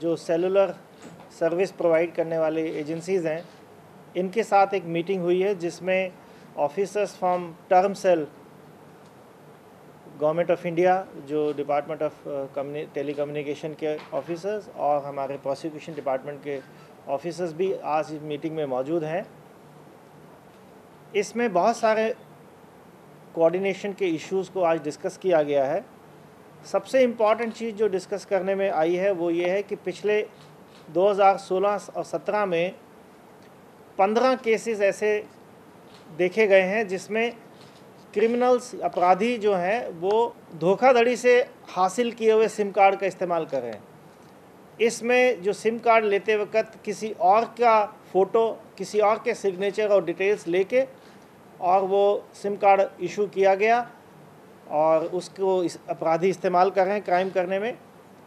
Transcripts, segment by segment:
जो cellular service provide करने वाले एजेंसीज़ हैं, इनके साथ एक मीटिंग हुई है जिसमें officers from term cell government of India, जो डिपार्टमेंट ऑफ टेलीकम्युनिकेशन के ऑफिसर्स और हमारे प्रोसिक्यूशन डिपार्टमेंट के ऑफिसर्स भी आज इस मीटिंग में मौजूद हैं। इसमें बहुत सारे कोऑर्डिनेशन के इश्यूज़ को आज डिस्कस किया गया है। सबसे इम्पॉर्टेंट चीज़ जो डिस्कस करने में आई है वो ये है कि पिछले 2016 और 17 में 15 केसेस ऐसे देखे गए हैं जिसमें क्रिमिनल्स, अपराधी जो हैं वो धोखाधड़ी से हासिल किए हुए सिम कार्ड का इस्तेमाल कर रहे हैं। इसमें जो सिम कार्ड लेते वक्त किसी और का फ़ोटो, किसी और के सिग्नेचर और डिटेल्स लेके और वो सिम कार्ड इशू किया गया और उसको अपराधी इस्तेमाल कर रहे हैं क्राइम करने में।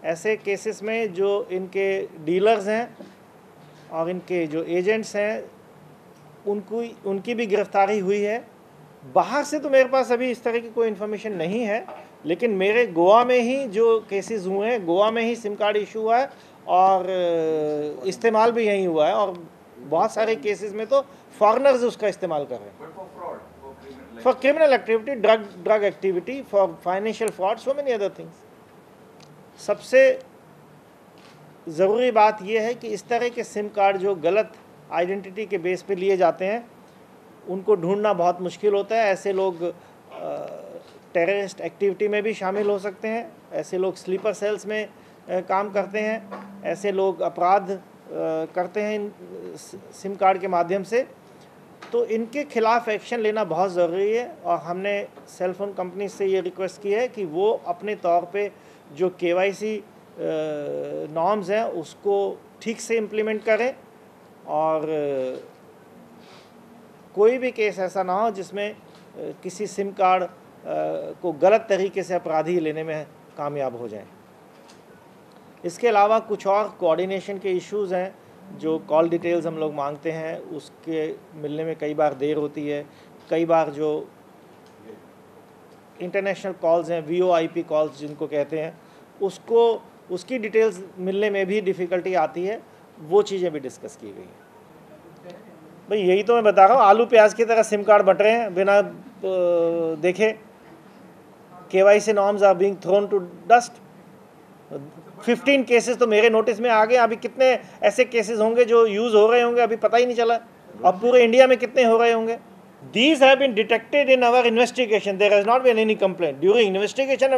ऐसे केसेस में जो इनके डीलर्स हैं और इनके जो एजेंट्स हैं उनकी भी गिरफ्तारी हुई है। बाहर से तो मेरे पास अभी इस तरह की कोई इन्फॉर्मेशन नहीं है, लेकिन मेरे गोवा में ही जो केसेस हुए हैं, गोवा में ही सिम कार्ड इशू हुआ है और इस्तेमाल भी यहीं हुआ है, और बहुत सारे केसेस में तो फॉरेनर्स उसका इस्तेमाल कर रहे हैं for criminal activity, drug activity, for financial fraud, so many other things. सबसे ज़रूरी बात यह है कि इस तरह के सिम कार्ड जो गलत आइडेंटिटी के बेस पे लिए जाते हैं उनको ढूंढना बहुत मुश्किल होता है। ऐसे लोग टेररिस्ट एक्टिविटी में भी शामिल हो सकते हैं, ऐसे लोग स्लीपर सेल्स में काम करते हैं, ऐसे लोग अपराध करते हैं इन सिम कार्ड के माध्यम से। तो इनके खिलाफ एक्शन लेना बहुत ज़रूरी है और हमने सेल फोन कंपनी से ये रिक्वेस्ट की है कि वो अपने तौर पे जो KYC नॉर्म्स हैं उसको ठीक से इम्प्लीमेंट करें और कोई भी केस ऐसा ना हो जिसमें किसी सिम कार्ड को गलत तरीके से अपराधी लेने में कामयाब हो जाए। इसके अलावा कुछ और कोऑर्डिनेशन के इश्यूज़ हैं। जो कॉल डिटेल्स हम लोग मांगते हैं उसके मिलने में कई बार देर होती है। कई बार जो इंटरनेशनल कॉल्स हैं, VoIP कॉल्स जिनको कहते हैं, उसकी डिटेल्स मिलने में भी डिफ़िकल्टी आती है। वो चीज़ें भी डिस्कस की गई हैं। भाई यही तो मैं बता रहा हूँ, आलू प्याज की तरह सिम कार्ड बट रहे हैं बिना देखे। KYC norms are being thrown to dust. 15 cases तो मेरे नोटिस में आ गए। अभी कितने ऐसे केसेस होंगे जो यूज़ हो रहे होंगे अभी पता ही नहीं चला, अब पूरे इंडिया में कितने हो रहे होंगे। These have been detected in our investigation. There has not been any complaint. During investigation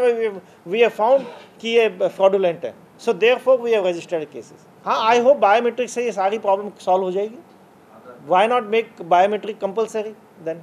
we have found कि ये fraudulent है. So therefore we have registered cases. हाँ, I hope biometric से ये सारी प्रॉब्लम सॉल्व हो जाएगी. Why not make biometric compulsory then?